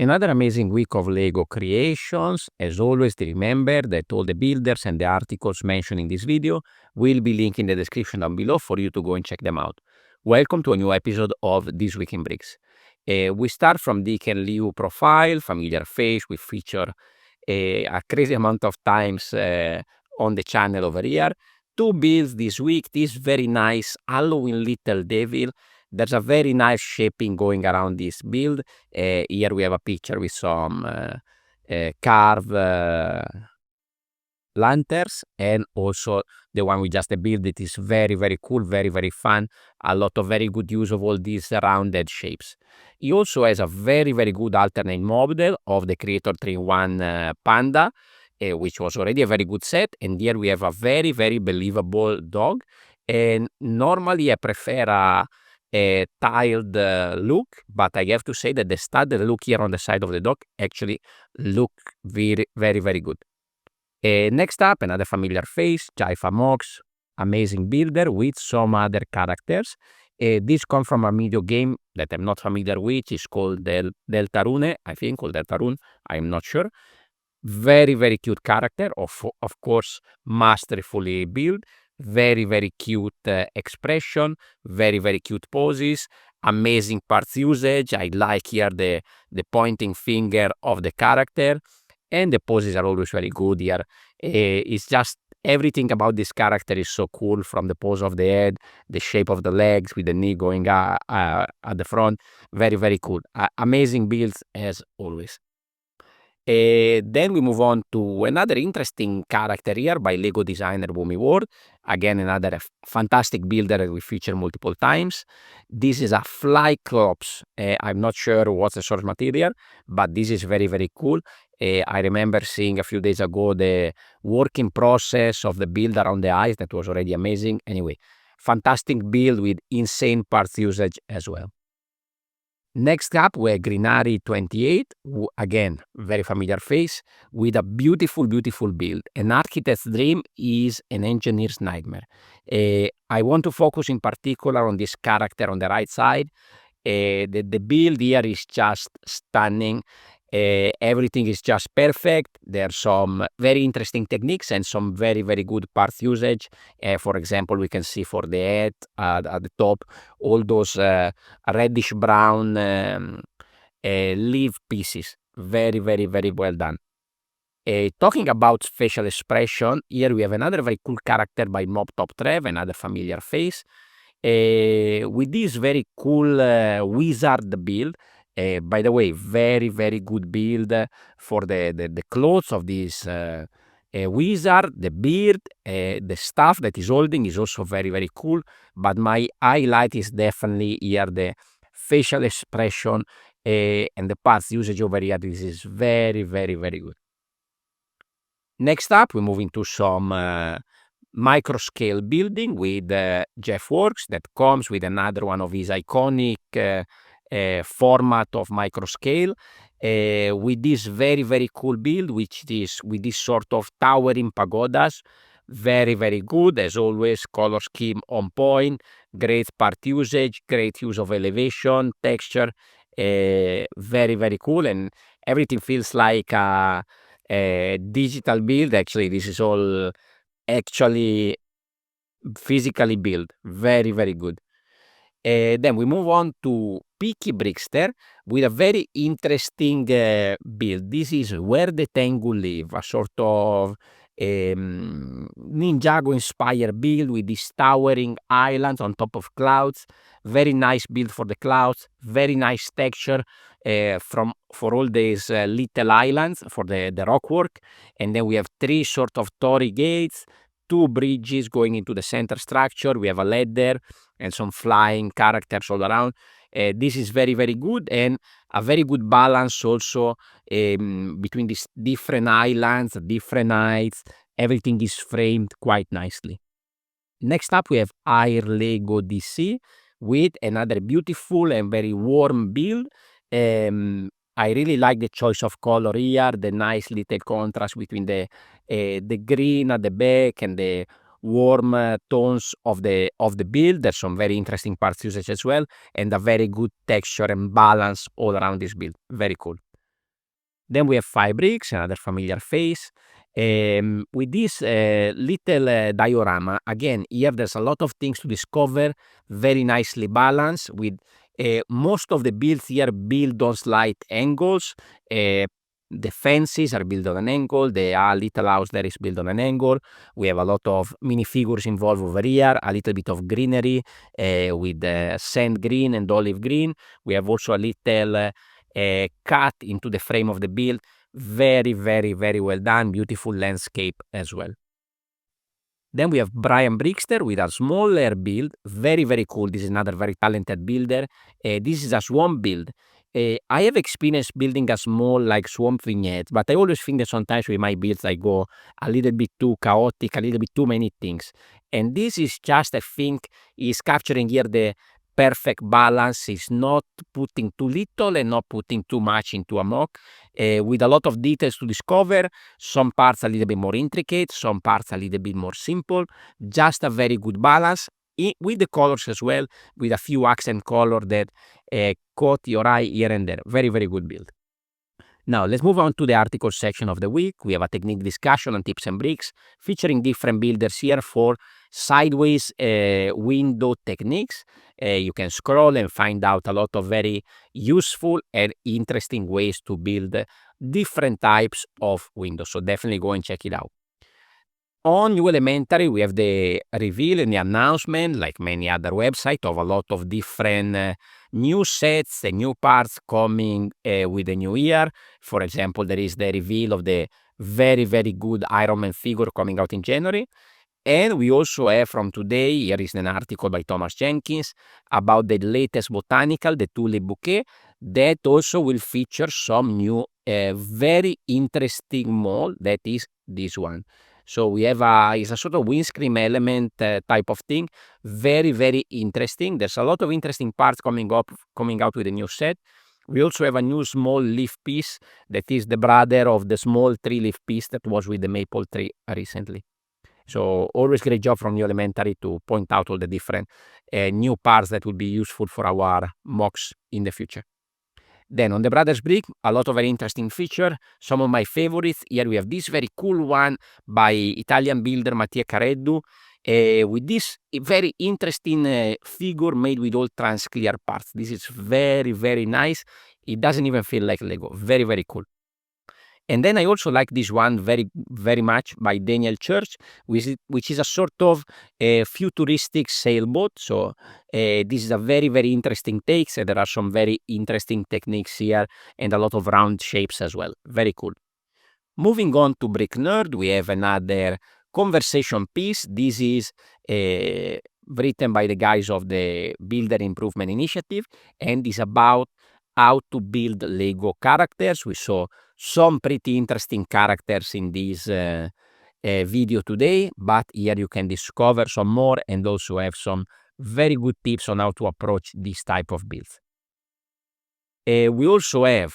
Another amazing week of Lego creations. As always, remember that all the builders and the articles mentioned in this video will be linked in the description down below for you to go and check them out. Welcome to a new episode of This Week in Bricks. We start from Dick and Liu profile, familiar face. We feature a crazy amount of times on the channel over here. Two builds this week. This very nice Halloween little devil. There's a very nice shaping going around this build. Here we have a picture with some carved lanterns, and also the one we just built. It is very, very cool, very, very fun. A lot of very good use of all these rounded shapes. He also has a very, very good alternate model of the Creator 3-in-1 Panda, which was already a very good set. And here we have a very, very believable dog. And normally I prefer a tiled look, but I have to say that the studded look here on the side of the dog actually look very, very, very good. Next up, another familiar face, Jaifa Mox, amazing builder with some other characters. This comes from a video game that I'm not familiar with. It's called Deltarune, I think, or Deltarune, I'm not sure. Very, very cute character, of course, masterfully built. Very, very cute expression, very, very cute poses, amazing parts usage. I like here the pointing finger of the character, and the poses are always very good here. It's just everything about this character is so cool, from the pose of the head, the shape of the legs with the knee going at the front. Very, very cool. Amazing builds as always. Then we move on to another interesting character here by Lego designer Boomy Ward. Again, another fantastic builder that we feature multiple times. This is a flyclops. I'm not sure what's the source material, but this is very, very cool. I remember seeing a few days ago the working process of the build around the eyes. That was already amazing. Anyway, fantastic build with insane parts usage as well. Next up, we have Greenary 28, again, very familiar face, with a beautiful, beautiful build. An architect's dream is an engineer's nightmare. I want to focus in particular on this character on the right side. The build here is just stunning. Everything is just perfect. There are some very interesting techniques and some very, very good parts usage. For example, we can see for the head at the top all those reddish brown leaf pieces. Very, very, very well done. Talking about facial expression, here we have another very cool character by moptoptrev, another familiar face, with this very cool wizard build. By the way, very, very good build for the clothes of this wizard. The beard, the staff that he's holding is also very, very cool. But my highlight is definitely here the facial expression and the parts usage over here. This is very, very, very good. Next up, we move into some micro scale building with Jeff Works, that comes with another one of his iconic format of micro scale, with this very, very cool build, which is with this sort of towering pagodas. Very, very good as always. Color scheme on point, great part usage, great use of elevation, texture. Very, very cool, and everything feels like a digital build. Actually, this is all actually physically built. Very, very good. Then we move on to pickybrickster with a very interesting build. This is where the tengu live, a sort of Ninjago inspired build with these towering islands on top of clouds. Very nice build for the clouds. Very nice texture for all these little islands for the rockwork. And then we have three sort of torii gates, two bridges going into the center structure. We have a ladder and some flying characters all around. This is very, very good, and a very good balance also between these different islands, different heights. Everything is framed quite nicely. Next up, we have ayrlegodc with another beautiful and very warm build. I really like the choice of color here, the nice little contrast between the green at the back and the warm tones of the build. There's some very interesting parts usage as well, and a very good texture and balance all around this build. Very cool. Then we have faebricks, another familiar face. With this little diorama, again, here there's a lot of things to discover, very nicely balanced, with most of the builds here built on slight angles. The fences are built on an angle, the little house there is built on an angle. We have a lot of minifigures involved over here, a little bit of greenery with sand green and olive green. We have also a little cut into the frame of the build. Very, very, very well done. Beautiful landscape as well. Then we have brianbrickster with a smaller build. Very, very cool. This is another very talented builder. This is a swamp build. I have experience building a small swamp vignette, but I always think that sometimes with my builds I go a little bit too chaotic, a little bit too many things. And this is just, I think, is capturing here the perfect balance. Is not putting too little and not putting too much into a mock, with a lot of details to discover. Some parts a little bit more intricate, some parts a little bit more simple. Just a very good balance with the colors as well, with a few accent color that caught your eye here and there. Very, very good build. Now, let's move on to the article section of the week. We have a technique discussion on tips and bricks, featuring different builders here for sideways window techniques. You can scroll and find out a lot of very useful and interesting ways to build different types of windows. So definitely go and check it out. On New Elementary, we have the reveal and the announcement, like many other websites, of a lot of different new sets and new parts coming with the new year. For example, there is the reveal of the very, very good Iron Man figure coming out in January. And we also have from today, here is an article by Thomas Jenkins about the latest botanical, the Tulip bouquet, that also will feature some new very interesting mold, that is this one. So we have it's a sort of windscreen element type of thing. Very, very interesting. There's a lot of interesting parts coming out with a new set. We also have a new small leaf piece that is the brother of the small tree leaf piece that was with the maple tree recently. So always great job from New Elementary to point out all the different new parts that will be useful for our mocks in the future. Then on the Brothers Brick, a lot of very interesting feature. Some of my favorites. Here we have this very cool one by Italian builder Mattia Careddu, with this very interesting figure made with all trans clear parts. This is very, very nice. It doesn't even feel like Lego. Very, very cool. And then I also like this one very, very much by Daniel Church, which is a sort of futuristic sailboat. So this is a very, very interesting take. So there are some very interesting techniques here and a lot of round shapes as well. Very cool. Moving on to Brick Nerd, we have another conversation piece. This is written by the guys of the Builder Improvement Initiative and is about how to build Lego characters. We saw some pretty interesting characters in this video today, but here you can discover some more and also have some very good tips on how to approach this type of builds. We also have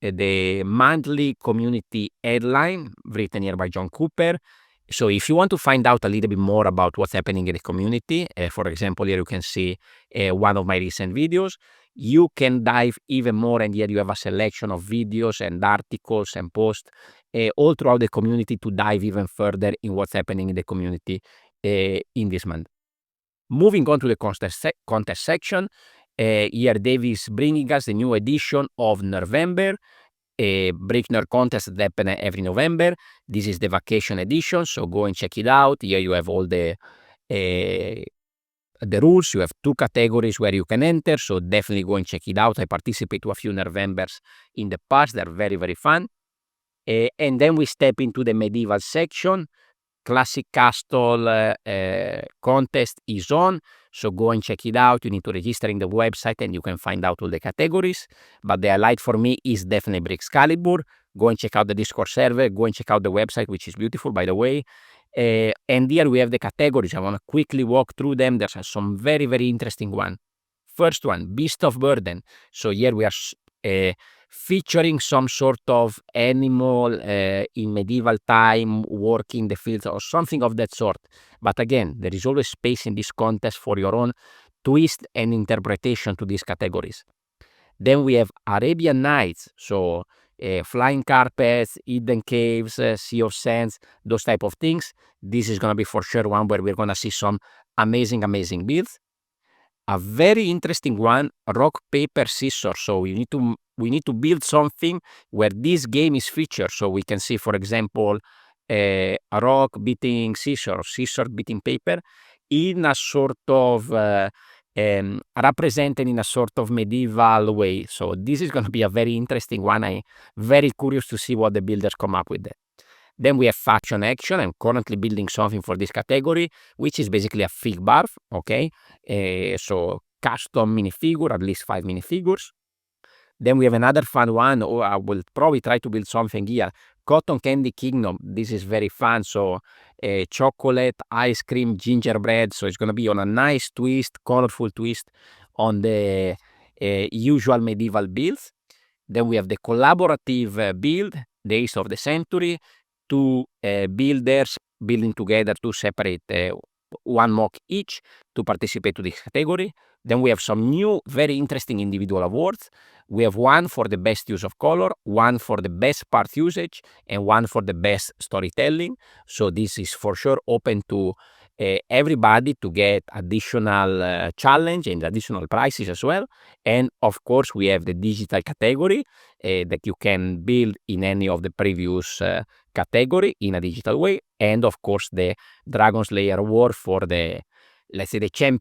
the monthly community headline written here by John Cooper. So if you want to find out a little bit more about what's happening in the community, for example, here you can see one of my recent videos. You can dive even more, and here you have a selection of videos and articles and posts all throughout the community to dive even further in what's happening in the community in this month. Moving on to the contest section, here Dave is bringing us the new edition of Nerdvember, a Brick Nerd contest that happens every November. This is the vacation edition, so go and check it out. Here you have all the rules. You have 2 categories where you can enter, so definitely go and check it out. I participate to a few Nerdvembers in the past. They're very, very fun. And then we step into the medieval section. Classic Castle contest is on, so go and check it out. You need to register in the website and you can find out all the categories, but the highlight for me is definitely Brickscalibur. Go and check out the Discord server, go and check out the website, which is beautiful, by the way. And here we have the categories. I want to quickly walk through them. There's some very, very interesting one. First one, Beast of Burden. So here we are featuring some sort of animal in medieval time working the fields or something of that sort. But again, there is always space in this contest for your own twist and interpretation to these categories. Then we have Arabian Nights. So flying carpets, hidden caves, sea of sands, those type of things. This is gonna be for sure one where we're gonna see some amazing builds. A very interesting one, rock paper scissors. So we need to build something where this game is featured. So we can see, for example, a rock beating scissors, scissors beating paper, in a sort of represented in a sort of medieval way. So this is going to be a very interesting one. I'm very curious to see what the builders come up with there. Then we have faction action. I'm currently building something for this category, which is basically a fig barf, okay? So custom minifigure, at least 5 minifigures. Then we have another fun one, or I will probably try to build something here. Cotton Candy Kingdom. This is very fun. So chocolate, ice cream, gingerbread. So it's going to be on a nice twist, colorful twist on the usual medieval builds. Then we have the collaborative build, the Ace of the Century. Two builders building together two separate one mock each to participate to this category. Then we have some new very interesting individual awards. We have one for the best use of color, one for the best part usage, and one for the best storytelling. So this is for sure open to everybody to get additional challenge and additional prizes as well. And of course we have the digital category that you can build in any of the previous category in a digital way, and of course the Dragon Slayer award for the, let's say, the champ.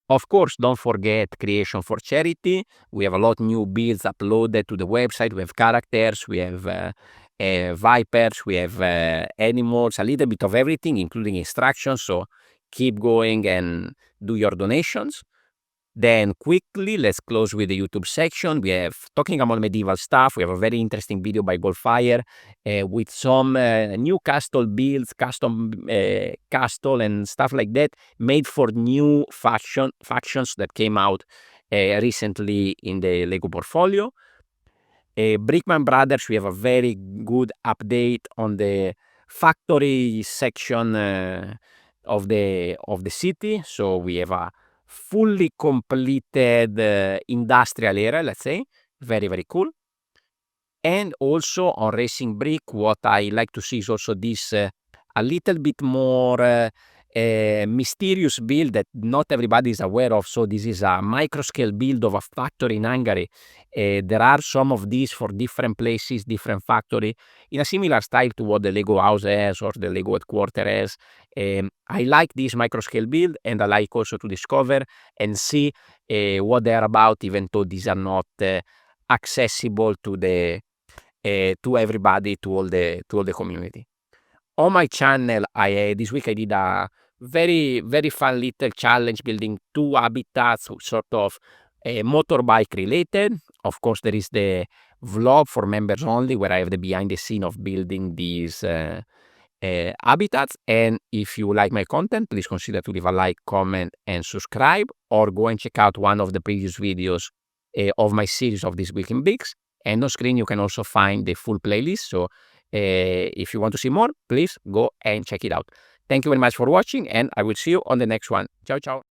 Of course, don't forget creation for charity. We have a lot new builds uploaded to the website. We have characters, we have vipers, we have animals, a little bit of everything, including instructions. So keep going and do your donations. Then quickly, let's close with the YouTube section. We have, talking about medieval stuff, we have a very interesting video by Goldfire with some new castle builds, custom castle and stuff like that, made for new factions that came out recently in the Lego portfolio. Brickman Brothers, we have a very good update on the factory section of the city. So we have a fully completed industrial area, let's say. Very cool. And also on Racing Brick, what I like to see is also this a little bit more mysterious build that not everybody is aware of. So this is a micro scale build of a factory in Hungary. There are some of these for different places, different factory, in a similar style to what the Lego house has or the Lego headquarter has. I like this micro scale build, and I like also to discover and see what they are about, even though these are not accessible to the to everybody, to all the community. On my channel, this week I did a very fun little challenge building 2 habitats, sort of motorbike related. Of course, there is the vlog for members only, where I have the behind the scene of building these habitats. And if you like my content, please consider to leave a like, comment, and subscribe, or go and check out one of the previous videos of my series of This Week in Bricks. And on screen you can also find the full playlist. So if you want to see more, please go and check it out. Thank you very much for watching, and I will see you on the next one. Ciao.